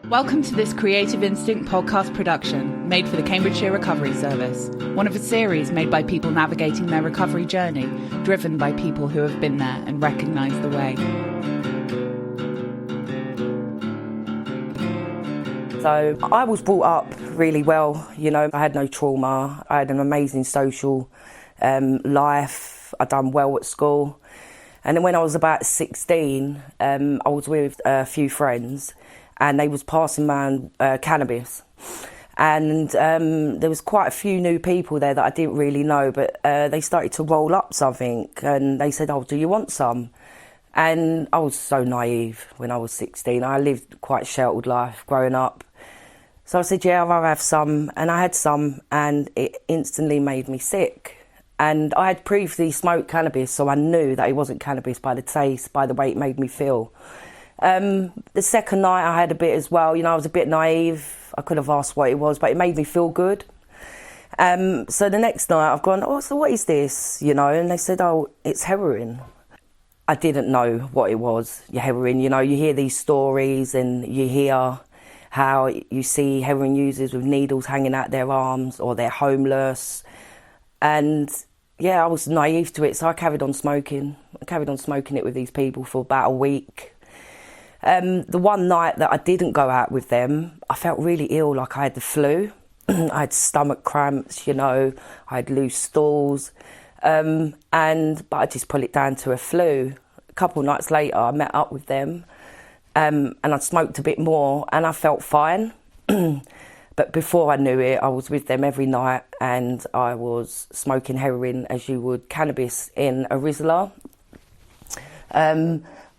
Welcome to this Creative Instinct podcast production made for the Cambridgeshire Recovery Service, one of a series made by people navigating their recovery journey, driven by people who have been there and recognise the way. So I was brought up really well, I had no trauma, I had an amazing social life, I'd done well at school. And then when I was about 16, I was with a few friends and they was passing around cannabis. And there was quite a few new people there that I didn't really know, but they started to roll up something and they said, "Oh, do you want some?" And I was so naive when I was 16. I lived quite a sheltered life growing up. So I said, "Yeah, I'll have some." And I had some and it instantly made me sick. And I had previously smoked cannabis, so I knew that it wasn't cannabis by the taste, by the way it made me feel. The second night I had a bit as well. I was a bit naive. I could have asked what it was, but it made me feel good. So the next night I've gone, "Oh, so what is this?" And they said, "Oh, it's heroin." I didn't know what it was, heroin. You hear these stories and you hear how you see heroin users with needles hanging out their arms or they're homeless. And yeah, I was naive to it, so I carried on smoking. I carried on smoking it with these people for about a week. The one night that I didn't go out with them, I felt really ill, like I had the flu. I had stomach cramps, I had loose stools, but I just put it down to a flu. A couple of nights later, I met up with them, and I smoked a bit more, and I felt fine. But before I knew it, I was with them every night, and I was smoking heroin as you would cannabis in a Rizla.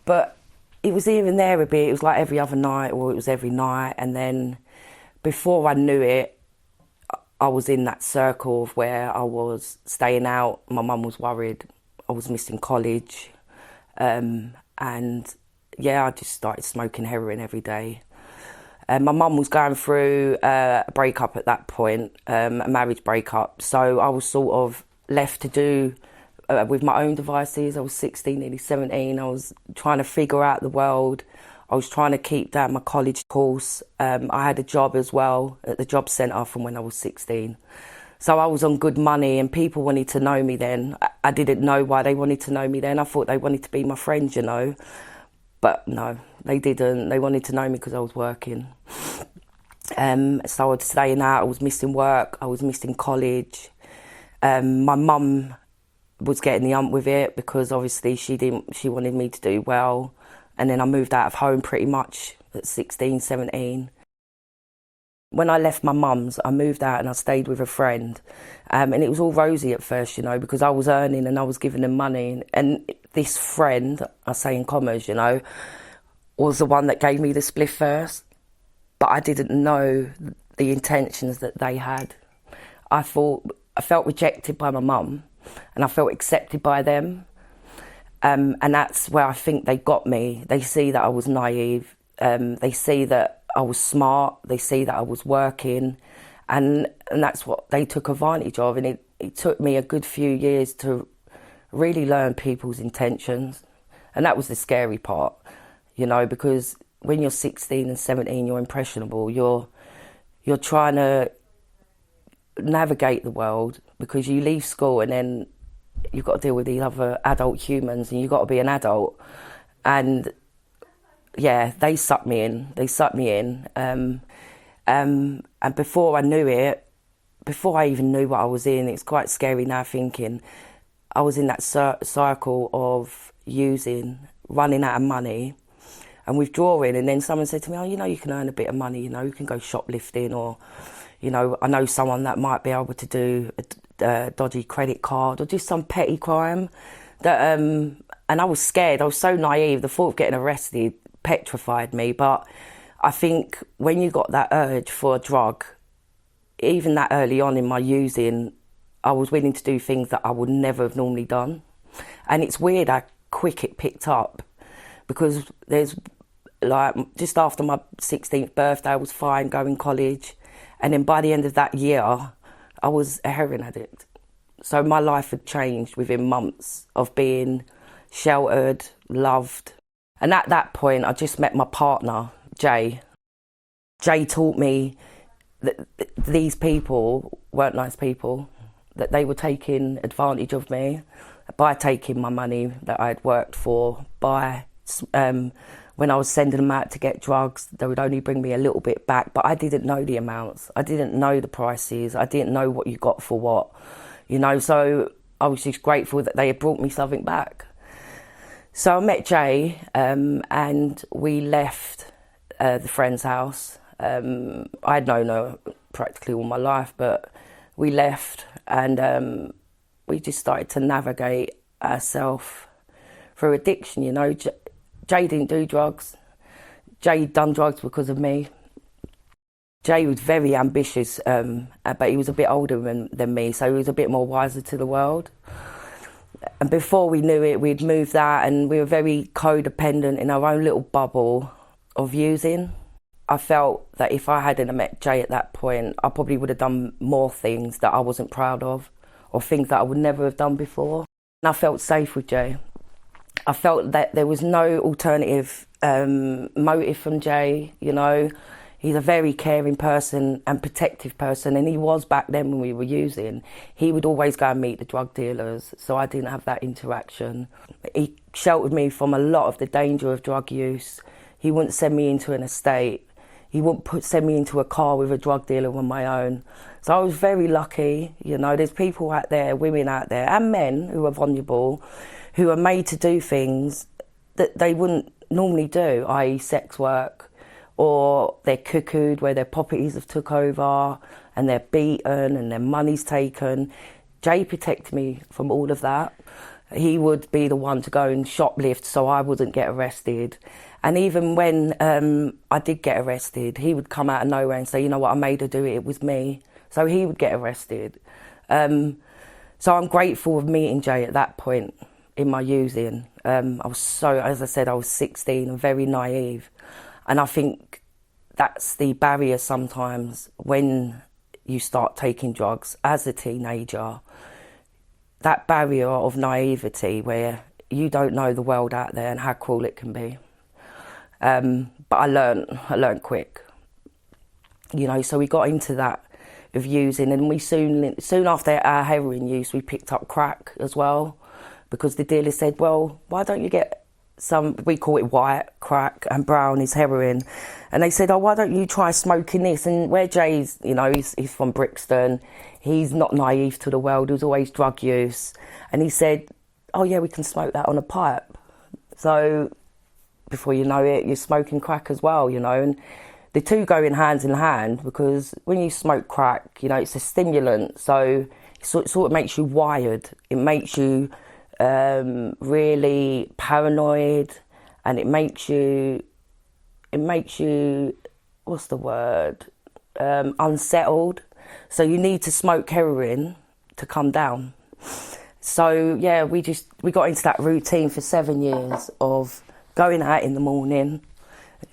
But it was here and there a bit. It was like every other night or it was every night. And then before I knew it, I was in that circle of where I was staying out. My mum was worried. I was missing college. And yeah, I just started smoking heroin every day. My mum was going through a breakup at that point, a marriage breakup. So I was sort of left to do with my own devices. I was 16, nearly 17. I was trying to figure out the world. I was trying to keep down my college course. I had a job as well at the job centre from when I was 16. So I was on good money and people wanted to know me then. I didn't know why they wanted to know me then. I thought they wanted to be my friends, But no, they didn't. They wanted to know me because I was working. So I was staying out. I was missing work. I was missing college. My mum was getting the ump with it because obviously she wanted me to do well. And then I moved out of home pretty much at 16, 17. When I left my mum's, I moved out and I stayed with a friend. And it was all rosy at first, because I was earning and I was giving them money. And this friend, I say in commas, was the one that gave me the spliff first. But I didn't know the intentions that they had. I felt rejected by my mum and I felt accepted by them. And that's where I think they got me. They see that I was naive. They see that I was smart. They see that I was working. And that's what they took advantage of. And it took me a good few years to really learn people's intentions. And that was the scary part, because when you're 16 and 17, you're impressionable. You're trying to navigate the world because you leave school and then you've got to deal with these other adult humans and you've got to be an adult. And yeah, they sucked me in. And before I knew it, before I even knew what I was in, it's quite scary now thinking, I was in that cycle of using, running out of money and withdrawing. And then someone said to me, "Oh, you can earn a bit of money, you can go shoplifting or, I know someone that might be able to do a dodgy credit card or just some petty crime." And I was scared. I was so naive. The thought of getting arrested petrified me. But I think when you got that urge for a drug, even that early on in my using, I was willing to do things that I would never have normally done. And it's weird how quick it picked up because there's just after my 16th birthday, I was fine going college. And then by the end of that year, I was a heroin addict. So my life had changed within months of being sheltered, loved. And at that point, I just met my partner, Jay. Jay taught me that these people weren't nice people, that they were taking advantage of me by taking my money that I'd worked for, by when I was sending them out to get drugs, they would only bring me a little bit back, but I didn't know the amounts. I didn't know the prices. I didn't know what you got for what, so I was just grateful that they had brought me something back. So I met Jay and we left the friend's house. I'd known her practically all my life, but we left and we just started to navigate ourselves through addiction, Jay didn't do drugs. Jay done drugs because of me. Jay was very ambitious, but he was a bit older than me, so he was a bit more wiser to the world. And before we knew it, we'd moved out and we were very codependent in our own little bubble of using. I felt that if I hadn't met Jay at that point, I probably would have done more things that I wasn't proud of, or things that I would never have done before. And I felt safe with Jay. I felt that there was no alternative motive from Jay, He's a very caring person and protective person, and he was back then when we were using. He would always go and meet the drug dealers, so I didn't have that interaction. He sheltered me from a lot of the danger of drug use. He wouldn't send me into an estate. He wouldn't send me into a car with a drug dealer on my own. So I was very lucky, There's people out there, women out there, and men who are vulnerable, who are made to do things that they wouldn't normally do, i.e. sex work, or they're cuckooed where their properties have took over and they're beaten and their money's taken. Jay protected me from all of that. He would be the one to go and shoplift so I wouldn't get arrested. And even when I did get arrested, he would come out of nowhere and say, I made her do it, it was me. So he would get arrested. So I'm grateful of meeting Jay at that point in my using. As I said, I was 16 and very naive. And I think that's the barrier sometimes when you start taking drugs as a teenager. That barrier of naivety where you don't know the world out there and how cruel it can be. But I learned quick. So we got into that of using, and we soon after our heroin use, we picked up crack as well. Because the dealer said, well, why don't you get some, we call it white crack and brown is heroin. And they said, why don't you try smoking this? And where Jay's, he's from Brixton, he's not naive to the world, there's always drug use. And he said, oh yeah, we can smoke that on a pipe. So before you know it, you're smoking crack as well, and the two go in hand because when you smoke crack, it's a stimulant. So it sort of makes you wired. It makes you really paranoid, and it makes you what's the word, unsettled. So you need to smoke heroin to come down. So yeah, we got into that routine for 7 years of going out in the morning,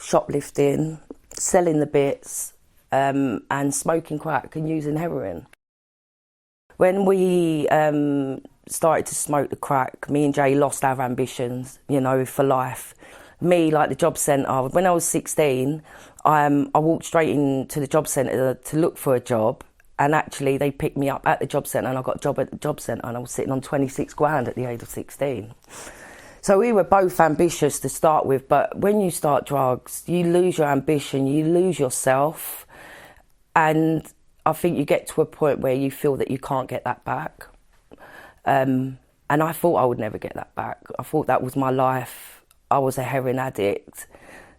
shoplifting, selling the bits, and smoking crack and using heroin. When we started to smoke the crack, me and Jay lost our ambitions, for life. Me, like the job centre, when I was 16, I walked straight into the job centre to look for a job, and actually they picked me up at the job centre and I got a job at the job centre, and I was sitting on 26 grand at the age of 16. So we were both ambitious to start with, but when you start drugs, you lose your ambition, you lose yourself, and I think you get to a point where you feel that you can't get that back. And I thought I would never get that back. I thought that was my life. I was a heroin addict,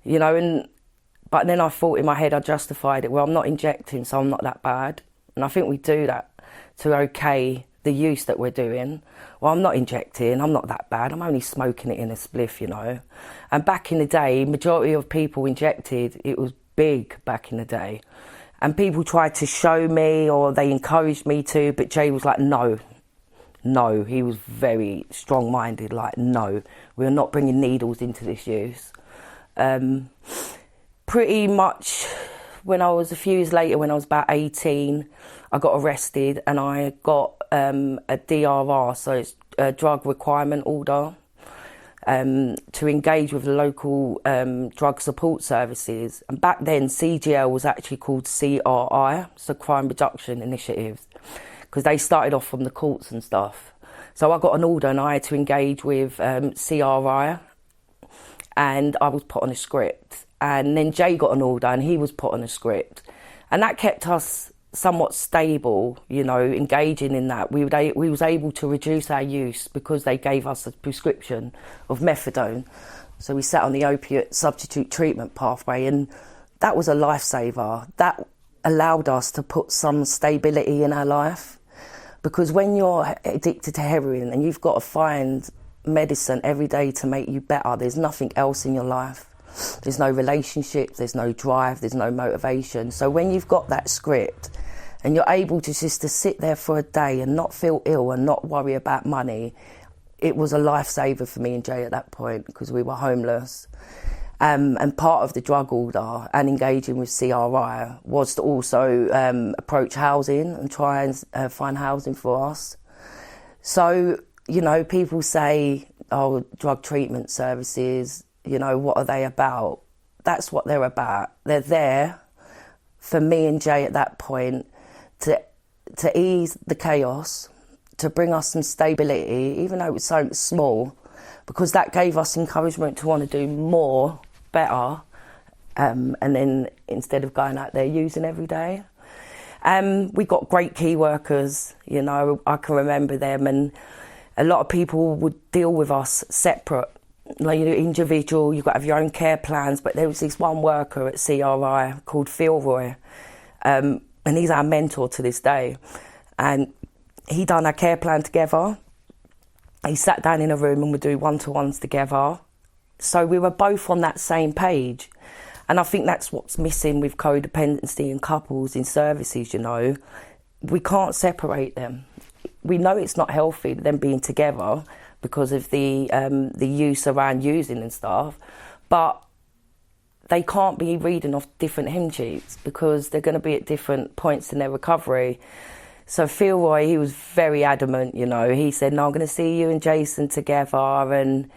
but then I thought in my head I justified it. Well, I'm not injecting, so I'm not that bad. And I think we do that to okay the use that we're doing. Well, I'm not injecting, I'm not that bad. I'm only smoking it in a spliff, And back in the day, majority of people injected, it was big back in the day. And people tried to show me or they encouraged me to, but Jay was like, no, he was very strong-minded, like, no, we're not bringing needles into this use. Pretty much when I was a few years later, when I was about 18, I got arrested and I got a DRR, so it's a drug requirement order. to engage with the local drug support services. And back then, CGL was actually called CRI, so Crime Reduction Initiative, because they started off from the courts and stuff. So I got an order and I had to engage with CRI, and I was put on a script. And then Jay got an order and he was put on a script. And that kept us somewhat stable, you know, engaging in that. We was able to reduce our use because they gave us a prescription of methadone. So we sat on the opiate substitute treatment pathway, and that was a lifesaver. That allowed us to put some stability in our life, because when you're addicted to heroin and you've got to find medicine every day to make you better, there's nothing else in your life. There's no relationships, there's no drive, there's no motivation. So when you've got that script and you're able to just to sit there for a day and not feel ill and not worry about money, it was a lifesaver for me and Jay at that point, because we were homeless. And part of the drug order and engaging with CRI was to also approach housing and try and find housing for us. So, you know, people say, oh, drug treatment services, you know, what are they about? That's what they're about. They're there for me and Jay at that point to ease the chaos, to bring us some stability, even though it was so small, because that gave us encouragement to want to do more, better, and then instead of going out there using every day. We got great key workers, you know, I can remember them, and a lot of people would deal with us separate. Like, you're individual, you've got to have your own care plans, but there was this one worker at CRI called Philroy, and he's our mentor to this day. And he done our care plan together. He sat down in a room and would do one-to-ones together. So we were both on that same page. And I think that's what's missing with codependency and couples in services, you know. We can't separate them. We know it's not healthy, them being together, because of the use around using and stuff, but they can't be reading off different hymn sheets because they're going to be at different points in their recovery. So Philroy, he was very adamant, you know. He said, no, I'm going to see you and Jason together. And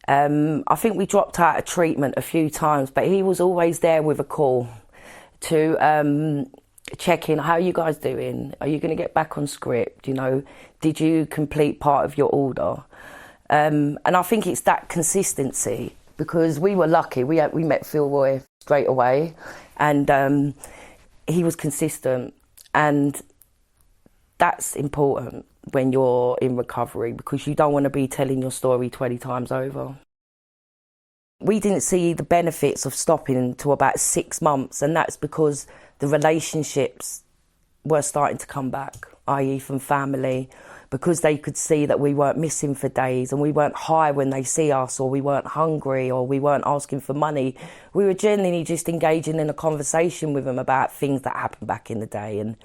I think we dropped out of treatment a few times, but he was always there with a call to check in. How are you guys doing? Are you going to get back on script? You know, did you complete part of your order? And I think it's that consistency, because we were lucky. We met Philroy straight away, and he was consistent, and that's important when you're in recovery, because you don't want to be telling your story 20 times over. We didn't see the benefits of stopping until about 6 months, and that's because the relationships were starting to come back, i.e. from family, because they could see that we weren't missing for days and we weren't high when they see us, or we weren't hungry, or we weren't asking for money. We were genuinely just engaging in a conversation with them about things that happened back in the day, and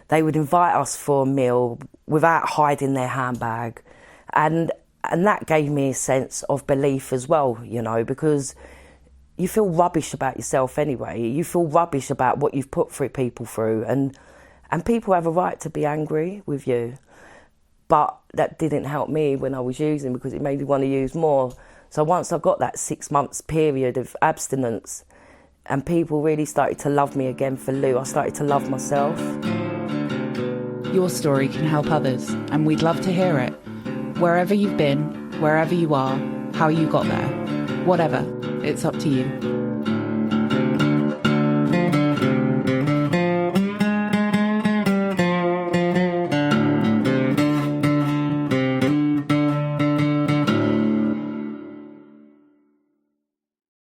they would invite us for a meal without hiding their handbag. And that gave me a sense of belief as well, you know, because you feel rubbish about yourself anyway. You feel rubbish about what you've put people through, and people have a right to be angry with you. But that didn't help me when I was using, because it made me want to use more. So once I got that 6 months period of abstinence and people really started to love me again for Lou, I started to love myself. Your story can help others, and we'd love to hear it. Wherever you've been, wherever you are, how you got there, whatever, it's up to you.